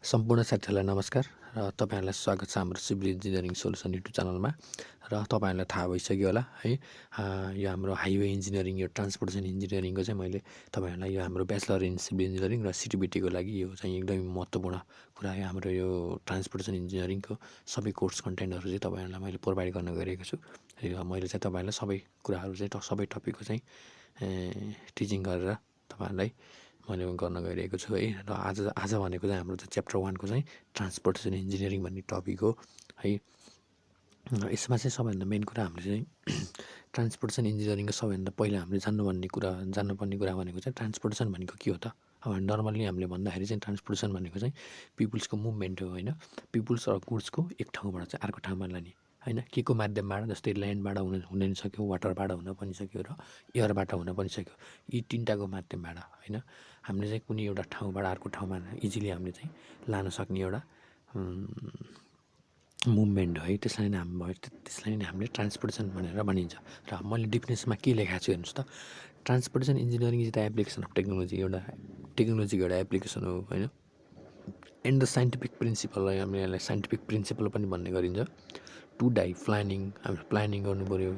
सम्पूर्ण साथीहरूलाई नमस्कार र तपाईँहरूलाई स्वागत छ हाम्रो सिभिल इन्जिनियरिङ सोल्युसन युट्युब च्यानलमा। र तपाईँहरूलाई थाहा भइसक्यो होला है, यो हाम्रो हाइवे इन्जिनियरिङ, यो ट्रान्सपोर्टेसन इन्जिनियरिङको चाहिँ मैले तपाईँहरूलाई यो हाम्रो ब्याचलर इन सिभिल इन्जिनियरिङ र सिटिबिटीको लागि यो चाहिँ एकदमै महत्त्वपूर्ण कुरा हो। हाम्रो यो ट्रान्सपोर्टेसन इन्जिनियरिङको सबै कोर्स कन्टेन्टहरू चाहिँ तपाईँहरूलाई मैले प्रोभाइड गर्न गइरहेको छु। र मैले चाहिँ तपाईँहरूलाई सबै कुराहरू चाहिँ सबै टपिकको चाहिँ टिचिङ गरेर तपाईँहरूलाई मैले गर्न गइरहेको छु है। र आज भनेको चाहिँ हाम्रो चाहिँ च्याप्टर 1 को चाहिँ ट्रान्सपोर्टेसन इन्जिनियरिङ भन्ने टपिक हो है। यसमा चाहिँ सबैभन्दा मेन कुरा हामीले चाहिँ ट्रान्सपोर्टेसन इन्जिनियरिङको सबैभन्दा पहिला हामीले जान्नुपर्ने कुरा भनेको चाहिँ ट्रान्सपोर्टेसन भनेको के हो त। अब नर्मल्ली हामीले भन्दाखेरि चाहिँ ट्रान्सपोर्टेसन भनेको चाहिँ पिपुल्सको मुभमेन्ट हो होइन। पिपुल्स र गुड्सको एक ठाउँबाट चाहिँ अर्को ठाउँमा लाने होइन, के को माध्यमबाट, जस्तै ल्यान्डबाट हुन सक्यो, वाटरबाट हुन पनि सक्यो र एयरबाट हुन पनि सक्यो। यी तिनवटाको माध्यमबाट होइन हामीले चाहिँ कुनै एउटा ठाउँबाट अर्को ठाउँमा इजिली हामीले चाहिँ लान सक्ने एउटा मुभमेन्ट हो है। त्यसलाई नै हामीले ट्रान्सपोर्टेसन भनेर भनिन्छ। र मैले डिफिनेसनमा के लेखाएको छु हेर्नुहोस् त। Transportation engineering is the application of टेक्नोलोजीको एउटा एप्लिकेसन हो होइन। एन्ड द साइन्टिफिक प्रिन्सिपललाई हामीले यसलाई साइन्टिफिक प्रिन्सिपल पनि भन्ने गरिन्छ। टु डाइ प्लानिङ, हामीले प्लानिङ गर्नु पऱ्यो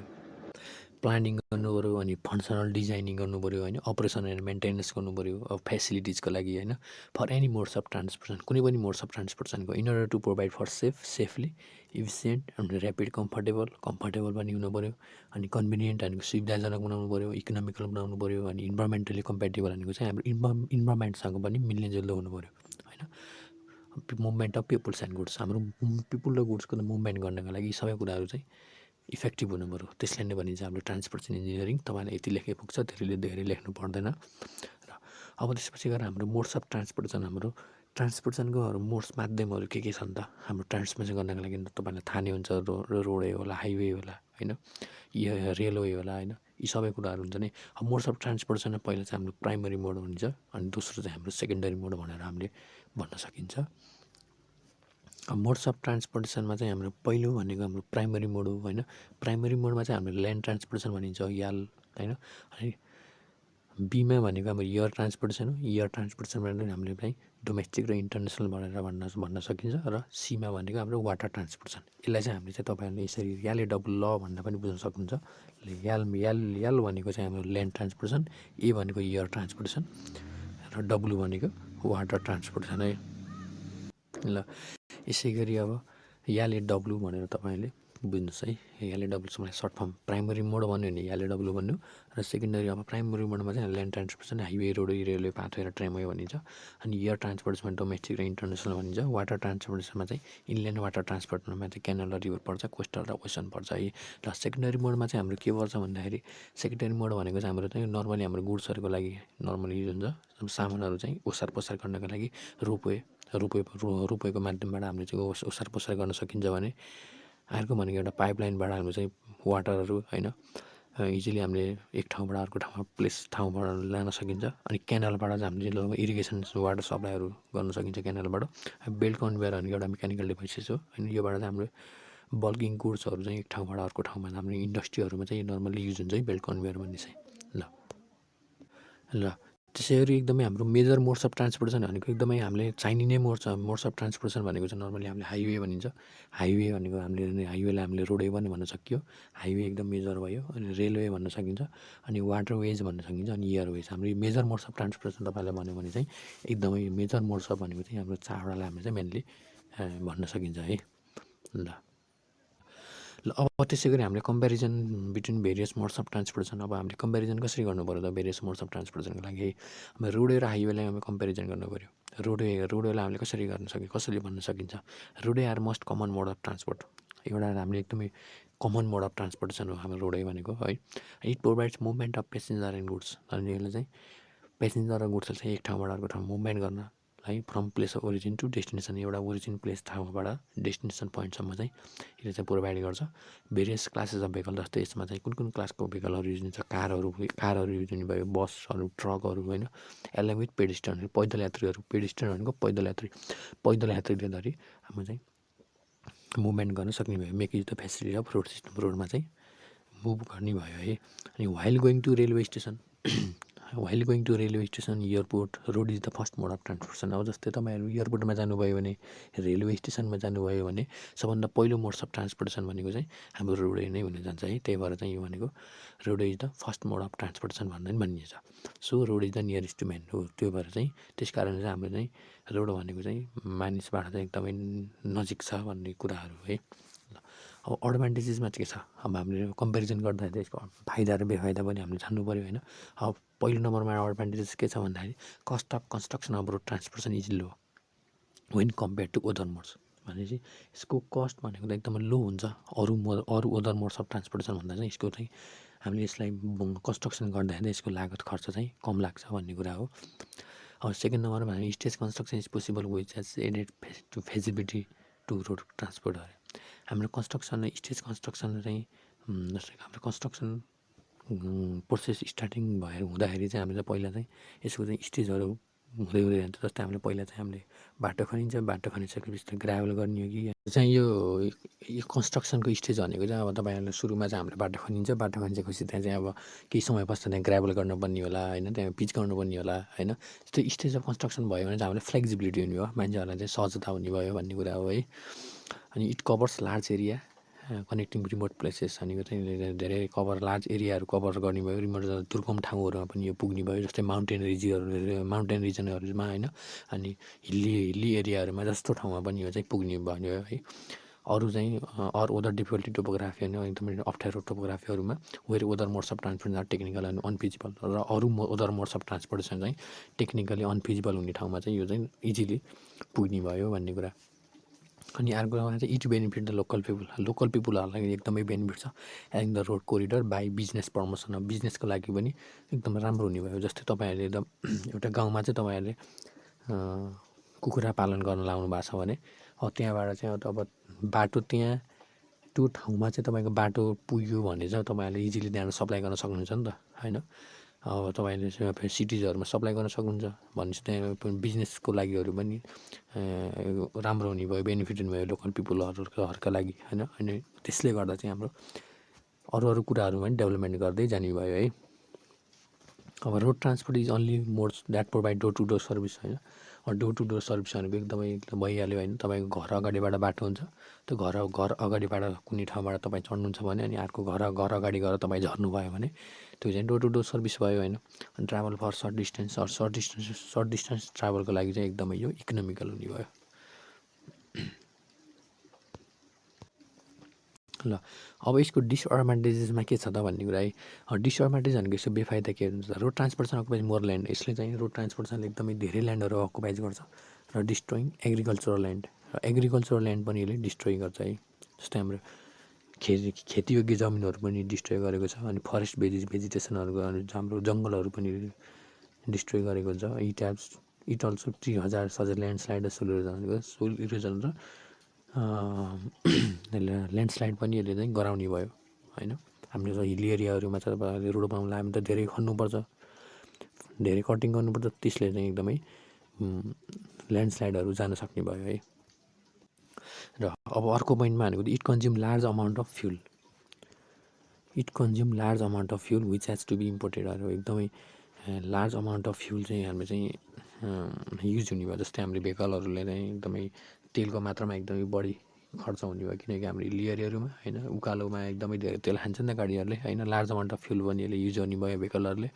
अनि फङ्सनल डिजाइनिङ गर्नु पऱ्यो होइन। अपरेसन एन्ड मेन्टेनेन्स गर्नु पऱ्यो अब फेसिलिटिजको लागि होइन। For any modes of transportation, कुनै पनि मोड्स अफ ट्रान्सपोर्टेसनको in order to provide for safely efficient and rapid comfortable पनि हुनु पऱ्यो। अनि कन्भिनियन्ट भनेको सुविधाजनक बनाउनु पऱ्यो, इकोनोमिकल बनाउनु पऱ्यो। अनि इन्भाइरोमेन्टली कम्पेटेबल भनेको चाहिँ हाम्रो इन्भाइरोमेन्टसँग पनि मिल्नेजुल्दो हुनु पऱ्यो होइन। Movement of peoples and goods, हाम्रो पिपुल र गुड्सको मुभमेन्ट गर्नको लागि सबै कुराहरू चाहिँ इफेक्टिभ हुनु पऱ्यो। त्यसलाई नै भनिन्छ हाम्रो ट्रान्सपोर्टेसन इन्जिनियरिङ। तपाईँलाई यति लेखे पुग्छ, धेरै लेख्नु पर्दैन। र अब त्यसपछि गएर हाम्रो मोड्स अफ ट्रान्सपोर्टेसन, हाम्रो ट्रान्सपोर्टेसनको मोड्स माध्यमहरू के छन् त। हाम्रो ट्रान्सपोर्टेसन गर्नको लागि तपाईँलाई थाहा नै हुन्छ, रोडवे होला, हाइवे होला होइन, रेलवे होला होइन। यी सबै कुराहरू हुन्छ नि। अब मोड्स अफ ट्रान्सपोर्टेसन पहिला चाहिँ हाम्रो प्राइमरी मोड भनिन्छ, अनि दोस्रो चाहिँ हाम्रो सेकेन्डरी मोड भनेर हामीले भन्न सकिन्छ। मोड्स अफ ट्रान्सपोर्टेसनमा चाहिँ हाम्रो पहिलो भनेको हाम्रो प्राइमरी मोड हो होइन। प्राइमरी मोडमा चाहिँ हाम्रो ल्यान्ड ट्रान्सपोर्टेसन भनिन्छ, याल होइन। अनि बीमा भनेको हाम्रो एयर ट्रान्सपोर्टेसन हो। एयर ट्रान्सपोर्टेसनबाट हामीले चाहिँ डोमेस्टिक र इन्टरनेसनल भनेर भन्न सकिन्छ। र सीमा भनेको हाम्रो वाटर ट्रान्सपोर्टेसन। यसलाई चाहिँ हामीले चाहिँ तपाईँहरूले यसरी यालएडब्लु ल भनेर पनि बुझ्न सक्नुहुन्छ। याल भनेको चाहिँ हाम्रो ल्यान्ड ट्रान्सपोर्टेसन, ए भनेको एयर ट्रान्सपोर्टेसन र डब्लु भनेको वाटर ट्रान्सपोर्टेसन है। ल यसै गरी अब यालएडब्लु भनेर तपाईँले बुझ्नुहोस् है। यालएडब्लुसँग सर्ट फर्म प्राइमरी मोड भन्यो भने यालएडब्लु भन्नु। र सेकेन्डरी अब प्राइमरी मोडमा चाहिँ land transportation, highway, roadway, railway, pathway र ट्रेनवे भनिन्छ। अनि एयर ट्रान्सपोर्टेसनमा डोमेस्टिक र इन्टरनेसनल भनिन्छ। वाटर ट्रान्सपोर्टेसनमा चाहिँ इनल्यान्ड वाटर ट्रान्सपोर्टमा चाहिँ क्यानल र रिभर पर्छ, कोस्टल र ओसन पर्छ है। र सेकेन्डरी मोडमा चाहिँ हाम्रो के पर्छ भन्दाखेरि, सेकेन्डरी मोड भनेको चाहिँ हाम्रो चाहिँ नर्मली हाम्रो गुड्सहरूको लागि नर्मली युज हुन्छ। सामानहरू चाहिँ ओसार पसार गर्नको लागि रोपवेको माध्यमबाट हामीले चाहिँ ओसार पसार गर्न सकिन्छ भने। अर्को भनेको एउटा पाइपलाइनबाट हामीले चाहिँ वाटरहरू होइन इजिली हामीले एक ठाउँबाट अर्को ठाउँबाट लान सकिन्छ। अनि क्यानलबाट चाहिँ हामीले इरिगेसन वाटर सप्लाईहरू गर्न सकिन्छ क्यानलबाट। बेल्ट कन्भेयर भनेको एउटा मेकानिकल डिभाइसेस हो होइन। योबाट चाहिँ हाम्रो बल्किङ गुड्सहरू चाहिँ एक ठाउँबाट अर्को ठाउँमा हाम्रो इन्डस्ट्रीहरूमा चाहिँ नर्मली युज हुन्छ है बेल्ट कन्भेयर भन्ने चाहिँ। ल त्यसै गरी एकदमै हाम्रो मेजर मोड्स अफ ट्रान्सपोर्टेसन भनेको एकदमै हामीले चाहिने मोड्स अफ ट्रान्सपोर्टेसन भनेको चाहिँ नर्मली हामीले हाइवे भनिन्छ। हाइवे भनेको हाइवेलाई हामीले रोडवे पनि भन्न सकियो। हाइवे एकदम मेजर भयो। अनि रेलवे भन्न सकिन्छ, अनि वाटरवेज भन्न सकिन्छ, अनि एयरवेज। हाम्रो मेजर मोड्स अफ ट्रान्सपोर्टेसन तपाईँलाई भन्यो भने चाहिँ एकदमै मेजर मोड्स अफ भनेको चाहिँ हाम्रो चारवटालाई हामीले चाहिँ मेनली भन्न सकिन्छ है। ल अब त्यसै गरी हामीले comparison between various modes of transportation. अब हामीले कम्पेरिजन कसरी गर्नु पऱ्यो त भेरियस मोड्स अफ ट्रान्सपोर्टेसनको लागि। हाम्रो रोडवे र हाइवेलाई हामी कम्पेरिजन गर्नु पऱ्यो। रोडवेलाई हामीले कसरी भन्न सकिन्छ। Roadway are most common mode of transport, एउटा हामीले एकदमै कमन मोड अफ ट्रान्सपोर्टेसन हो हाम्रो रोडवे भनेको है। It provides movement of passenger and goods, अनि यसले चाहिँ पेसेन्जर र गुड्सलाई चाहिँ एक ठाउँबाट अर्को ठाउँ मुभमेन्ट गर्न है, from place of origin to destination, एउटा ओरिजिन प्लेस ठाउँबाट डेस्टिनेसन पोइन्टसम्म चाहिँ यसले चाहिँ प्रोभाइड गर्छ। भेरियस क्लासेस अफ भेहिकल, जस्तै यसमा चाहिँ कुन क्लासको भेहिकलहरू युज हुन्छ। कारहरू युज हुने भयो, बसहरू, ट्रकहरू होइन। एलङ विथ पेडिस्ट्रियनहरू, पैदल यात्रीहरू। पेडिस्ट्रियन भनेको पैदल यात्रीले धरि हाम्रो चाहिँ मुभमेन्ट गर्न सक्ने भयो। Make use the facility of road system, रोडमा चाहिँ मुभ गर्ने भयो है। अनि while going to railway station while going to railway station airport road is the first mode of transportation. अब जस्तै तपाईँहरू एयरपोर्टमा जानुभयो भने रेलवे स्टेसनमा जानुभयो भने सबभन्दा पहिलो मोड्स अफ ट्रान्सपोर्टेसन भनेको चाहिँ हाम्रो रोडै नै हुन जान्छ है। त्यही भएर चाहिँ यो भनेको road is the first mode of transportation भन्दा पनि भनिन्छ। So road is the nearest to man हो। त्यो भएर चाहिँ त्यस कारण चाहिँ हाम्रो चाहिँ रोड भनेको चाहिँ मानिसबाट चाहिँ एकदमै नजिक छ भन्ने कुराहरू है। अब एडभान्टेजेसमा चाहिँ के छ, अब हामीले कम्पेरिजन गर्दाखेरि यसको फाइदा र बेफाइदा पनि हामीले जान्नु पऱ्यो होइन। अब पहिलो नम्बरमा एडभान्टेजेस के छ भन्दाखेरि cost of construction of road transportation is low when compare to other modes. भनेपछि यसको कस्ट भनेको त एकदमै लो हुन्छ अरू अदर मोड्स अफ ट्रान्सपोर्टेसन भन्दा चाहिँ यसको चाहिँ हामीले यसलाई कन्स्ट्रक्सन गर्दाखेरि यसको लागत खर्च चाहिँ कम लाग्छ भन्ने कुरा हो। अब सेकेन्ड नम्बरमा हामी stage construction is possible which has added to feasibility to road transport अरे। हाम्रो कन्स्ट्रक्सन स्टेज कन्स्ट्रक्सन चाहिँ जस्तै हाम्रो कन्स्ट्रक्सन प्रोसेस स्टार्टिङ भएर हुँदाखेरि चाहिँ हामीले पहिला चाहिँ यसको चाहिँ स्टेजहरू हुँदै हुँदै जान्छ। जस्तै हामीले पहिला चाहिँ हामीले बाटो खनिन्छ, बाटो खनिसकेपछि ग्राभल गर्ने हो कि चाहिँ यो कन्स्ट्रक्सनको स्टेज भनेको चाहिँ अब तपाईँहरूलाई सुरुमा चाहिँ हामीले बाटो खनिन्छ, बाटो खनिसकेपछि त्यहाँ चाहिँ अब केही समय पश्चात त्यहाँ ग्राभल गर्नुपर्ने होला होइन, त्यहाँ पिच गर्नुपर्ने होला होइन। त्यो स्टेज अफ कन्स्ट्रक्सन भयो भने चाहिँ हामीलाई फ्लेक्सिबिलिटी हुने भयो, मान्छेहरूलाई चाहिँ सहजता हुने भयो भन्ने कुरा हो है। अनि it covers large area connecting remote places भनेको चाहिँ धेरै कभर लार्ज एरियाहरू कभर गर्ने भयो। रिमोट दुर्गम ठाउँहरूमा पनि यो पुग्ने भयो, जस्तै माउन्टेन रिजनहरूमा होइन, अनि हिल्ली एरियाहरूमा जस्तो ठाउँमा पनि यो चाहिँ पुग्ने भयो है। अरू चाहिँ अदर डिफिकल्टी टोपोग्राफी होइन, एकदमै अप्ठ्यारो टोपोग्राफीहरूमा where other modes of transportation are technical and unfeasible, र अरू अदर मोड्स अफ ट्रान्सपोर्टेसन चाहिँ टेक्निकली अनफिजिबल हुने ठाउँमा चाहिँ यो चाहिँ इजिली पुग्ने भयो भन्ने कुरा। अनि अर्कोमा चाहिँ इट बेनिफिट द लोकल पिपुलहरूलाई एकदमै बेनिफिट छ। And the road corridor by business promotion, बिजनेसको लागि पनि एकदम राम्रो हुने भयो। जस्तै तपाईँहरूले एकदम एउटा गाउँमा चाहिँ तपाईँहरूले कुखुरा पालन गर्न लाउनु भएको छ भने त्यहाँबाट चाहिँ अब बाटो त्यहाँ त्यो ठाउँमा चाहिँ तपाईँको बाटो पुग्यो भने चाहिँ तपाईँहरूले इजिली त्यहाँबाट सप्लाई गर्न सक्नुहुन्छ नि त होइन। अब तपाईँले सिटिजहरूमा सप्लाई गर्न सक्नुहुन्छ भनेपछि त्यहाँ बिजनेसको लागिहरू पनि राम्रो हुने भयो, बेनिफिट हुने भयो लोकल पिपुलहरूका लागि होइन। अनि त्यसले गर्दा चाहिँ हाम्रो अरू कुराहरूमा पनि डेभलपमेन्ट गर्दै जाने भयो है। अब road transport is only modes that provide door to door service होइन। डोर टु डोर सर्भिस भनेको एकदमै भइहाल्यो होइन। तपाईँको घर अगाडिबाट बाटो हुन्छ, त्यो घर अगाडिबाट कुनै ठाउँबाट तपाईँ चढ्नुहुन्छ भने अनि अर्को घर अगाडि गएर तपाईँ झर्नुभयो भने त्यो चाहिँ डोर टु डोर सर्भिस भयो होइन। अनि ट्राभल फर सर्ट डिस्टेन्स ट्राभलको लागि चाहिँ एकदमै यो इकोनोमिकल हुने भयो। ल अब यसको डिसएडभान्टेजेसमा के छ त भन्ने कुरा है। डिसएडभान्टेज भनेको यसको बेफाइदा के हुन्छ, road transportation occupies more land. यसले चाहिँ रोड ट्रान्सपोर्टेसनले एकदमै धेरै ल्यान्डहरू अकुपाइज गर्छ र डिस्ट्रोइङ एग्रिकल्चरल ल्यान्ड, र एग्रिकल्चरल ल्यान्ड पनि यसले डिस्ट्रोय गर्छ है। जस्तै हाम्रो खेतीयोग्य जमिनहरू पनि डिस्ट्रोय गरेको छ। अनि फरेस्ट भेजिटेसनहरूको हाम्रो जङ्गलहरू पनि डिस्ट्रोय गरेको हुन्छ। इट अल्सो 3000 सज ल्यान्डस्लाइड सोइल इरोजन र ल्यान्डस्लाइड पनि यसले चाहिँ गराउने भयो होइन। हाम्रो हिली एरियाहरूमा चाहिँ तपाईँहरूले रोड बनाउनुलाई हामी त धेरै खन्नुपर्छ, धेरै कटिङ गर्नुपर्छ, त्यसले चाहिँ एकदमै ल्यान्डस्लाइडहरू जान सक्ने भयो है। र अब अर्को पोइन्टमा भनेको it consume large amount of fuel which has to be imported. एकदमै लार्ज अमाउन्ट अफ फ्युल चाहिँ हाम्रो चाहिँ युज हुने भयो। जस्तै हामीले भेकलहरूले चाहिँ एकदमै तेलको मात्रामा एकदमै बढी खर्च हुने भयो, किनकि हाम्रो हिल्ली एरियाहरूमा होइन उकालोमा एकदमै धेरै तेल खान्छ नि त गाडीहरूले होइन। लार्ज अमाउन्ट अफ फ्युल पनि यसले युज गर्ने भयो भेकलहरूले।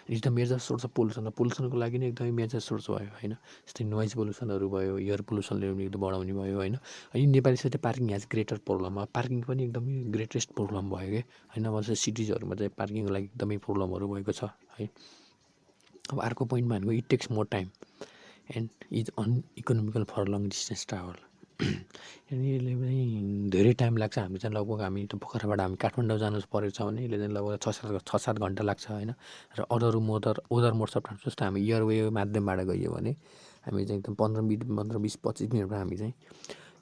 Is the major source of पोल्युसनको लागि नै एकदमै मेजर सोर्स भयो होइन। जस्तै नोइज पोल्युसनहरू भयो, एयर पोल्युसनले पनि एकदम बढाउने भयो होइन। अनि नेपाली साथै parking has greater problem, parking पनि एकदमै ग्रेटेस्ट प्रब्लम भयो क्या होइन। अब चाहिँ सिटिजहरूमा चाहिँ पार्किङको लागि एकदमै प्रब्लमहरू भएको छ है। अब अर्को पोइन्टमा भनेको it takes more time and is uneconomical for long distance travel. अनि यसले पनि धेरै टाइम लाग्छ। हामी चाहिँ लगभग हामी त पोखराबाट हामी काठमाडौँ जानु परेको छ भने यसले चाहिँ लगभग 6-7 घन्टा लाग्छ होइन। र अदर मोड्स अफ ट्रान्सपोर्ट जस्तो हामी एयरवे माध्यमबाट गयो भने हामी चाहिँ एकदम 15-20-25 मिनटमा हामी चाहिँ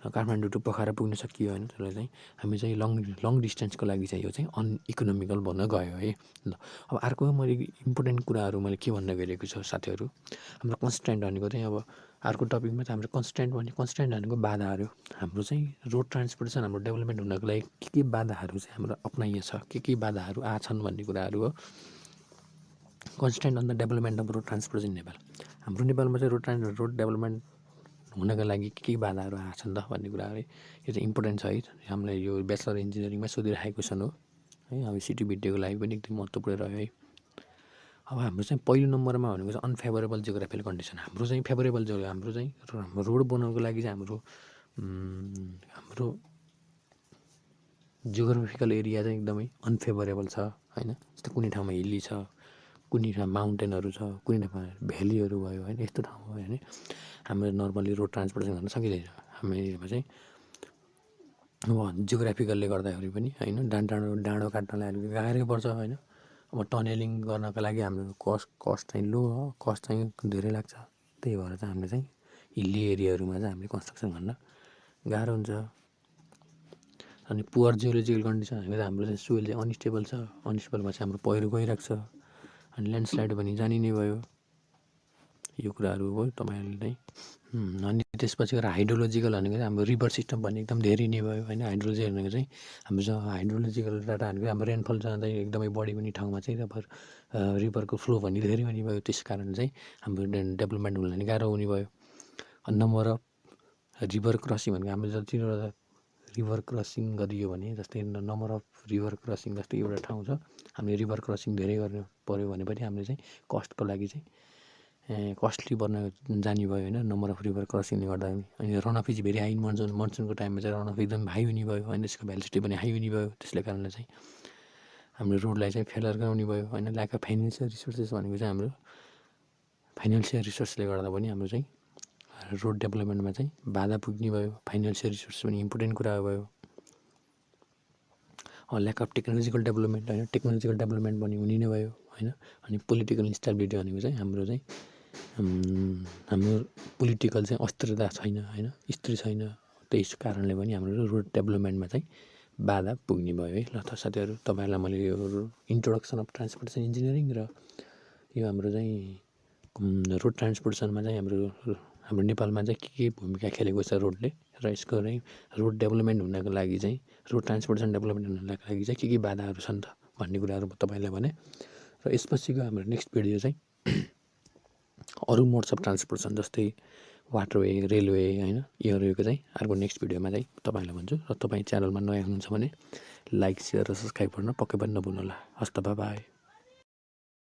काठमाडौँ टु पोखरा पुग्न सकियो होइन। त्यसलाई चाहिँ हामी चाहिँ लङ डिस्टेन्सको लागि चाहिँ यो चाहिँ अनइकोनोमिकल भन्न गयो है। ल अब अर्को मैले इम्पोर्टेन्ट कुराहरू मैले के भन्न गइरहेको छु साथीहरू, हाम्रो कन्स्ट्यान्ट भनेको चाहिँ अब अर्को टपिकमा चाहिँ हाम्रो कन्स्ट्यान्ट भनेको बाधाहरू। हाम्रो चाहिँ रोड ट्रान्सपोर्टेसन हाम्रो डेभलपमेन्ट हुनको लागि के बाधाहरू चाहिँ हाम्रो अप्नाइएको छ, के बाधाहरू आछन् भन्ने कुराहरू हो। Constant on the development of road transport in Nepal. हाम्रो नेपालमा चाहिँ रोड डेभलपमेन्ट हुनका लागि के बाधाहरू आएको छन् त भन्ने कुरा है, यो चाहिँ इम्पोर्टेन्ट छ है। हामीलाई यो ब्याचलर इन्जिनियरिङमा सोधिरहेको क्वेसन हो है। अब सिटी बिटीको लागि पनि एकदम महत्त्वपूर्ण रह्यो है। अब हाम्रो चाहिँ पहिलो नम्बरमा भनेको चाहिँ अनफेभरेबल जियोग्राफिकल कन्डिसन। हाम्रो चाहिँ फेभरेबल हाम्रो चाहिँ रोड बनाउनको लागि चाहिँ हाम्रो जियोग्राफिकल एरिया चाहिँ एकदमै अनफेभरेबल छ होइन। जस्तो कुनै ठाउँमा हिल्ली छ, कुनै ठाउँमा माउन्टेनहरू छ, कुनै ठाउँमा भ्यालीहरू भयो होइन। यस्तो ठाउँ भयो भने हाम्रो नर्मली रोड ट्रान्सपोर्टेसन गर्न सकिँदैन। हामीमा चाहिँ अब जियोग्राफिकलले गर्दाखेरि पनि होइन, डाँडो काट्नलाई अलिक गाह्रै पर्छ होइन। अब टनेलिङ गर्नको लागि हाम्रो कस्ट चाहिँ लो हो, कस्ट चाहिँ धेरै लाग्छ। त्यही भएर चाहिँ हामीले चाहिँ हिल्ली एरियाहरूमा चाहिँ हामीले कन्स्ट्रक्सन गर्न गाह्रो हुन्छ। अनि पुवर जियोलोजिकल कन्डिसन भनेको चाहिँ हाम्रो चाहिँ सोइल चाहिँ अनस्टेबल छ। अनस्टेबलमा चाहिँ हाम्रो पहिरो गइरहेको छ अनि ल्यान्डस्लाइड पनि जानी नै भयो। यो कुराहरू हो तपाईँहरूले नै। अनि त्यसपछि गएर हाइड्रोलोजिकल भनेको चाहिँ हाम्रो रिभर सिस्टम पनि एकदम धेरै नै भयो होइन। हाइड्रोलोजी भनेको चाहिँ हाम्रो हाइड्रोलोजिकल डाटा भनेको हाम्रो रेनफल जाँदै एकदमै बढी हुने ठाउँमा चाहिँ रिभरको फ्लो पनि धेरै हुने भयो। त्यस कारण चाहिँ हाम्रो डेभलपमेन्ट हुन पनि गाह्रो हुने भयो। नम्बर अफ रिभर क्रसिङ भनेको हाम्रो जतिवटा रिभर क्रसिङ गरियो भने, जस्तै नम्बर अफ रिभर क्रसिङ जस्तै एउटा ठाउँ छ, हामीले रिभर क्रसिङ धेरै गर्नु पऱ्यो भने पनि हामीले चाहिँ कस्टको लागि चाहिँ कस्टली बन्न जाने भयो होइन, नम्बर अफ रिभर क्रसिङले गर्दा। अनि रनअफ इज भेरी हाई। मनसुनको टाइममा चाहिँ रनअफ एकदम हाई हुने भयो होइन। त्यसको भ्यालिसिटी पनि हाई हुने भयो। त्यसले कारणले चाहिँ हाम्रो रोडलाई चाहिँ फेलर गराउने भयो होइन। ल्याक अफ फाइनेन्सियल रिसोर्सेस भनेको चाहिँ हाम्रो फाइनेन्सियल रिसोर्सले गर्दा पनि हाम्रो चाहिँ रोड डेभलपमेन्टमा चाहिँ बाधा पुग्ने भयो। फाइनेन्सियल रिसोर्स पनि इम्पोर्टेन्ट कुरा भयो। ल्याक अफ टेक्नोलोजिकल डेभलपमेन्ट होइन, टेक्नोलोजिकल डेभलपमेन्ट पनि हुने नै भयो होइन। अनि पोलिटिकल इन्स्टेबिलिटी भनेको चाहिँ हाम्रो चाहिँ हाम्रो पोलिटिकल चाहिँ अस्थिरता छैन होइन, स्थिर छैन। त्यस कारणले पनि हाम्रो रोड डेभलपमेन्टमा चाहिँ बाधा पुग्ने भयो है। ल त साथीहरू, तपाईँहरूलाई मैले यो इन्ट्रोडक्सन अफ ट्रान्सपोर्टेसन इन्जिनियरिङ र यो हाम्रो चाहिँ रोड ट्रान्सपोर्टेसनमा चाहिँ हाम्रो नेपालमा चाहिँ के भूमिका खेलेको छ रोडले, र यसको चाहिँ रोड डेभलपमेन्ट हुनको लागि चाहिँ रोड ट्रान्सपोर्टेसन डेभलपमेन्ट हुनको लागि चाहिँ के बाधाहरू छन् त भन्ने कुराहरू म तपाईँलाई भने। र यसपछिको हाम्रो नेक्स्ट भिडियो चाहिँ अरू मोड्स अफ ट्रान्सपोर्टेसन जस्तै वाटरवे, रेलवे होइन, योहरूको चाहिँ अर्को नेक्स्ट भिडियोमा चाहिँ तपाईँलाई भन्छु। र तपाईँ च्यानलमा नयाँ हुनुहुन्छ भने लाइक, सेयर र सब्सक्राइब गर्न पक्कै पनि नभुल्नु होला। हस्त बाई।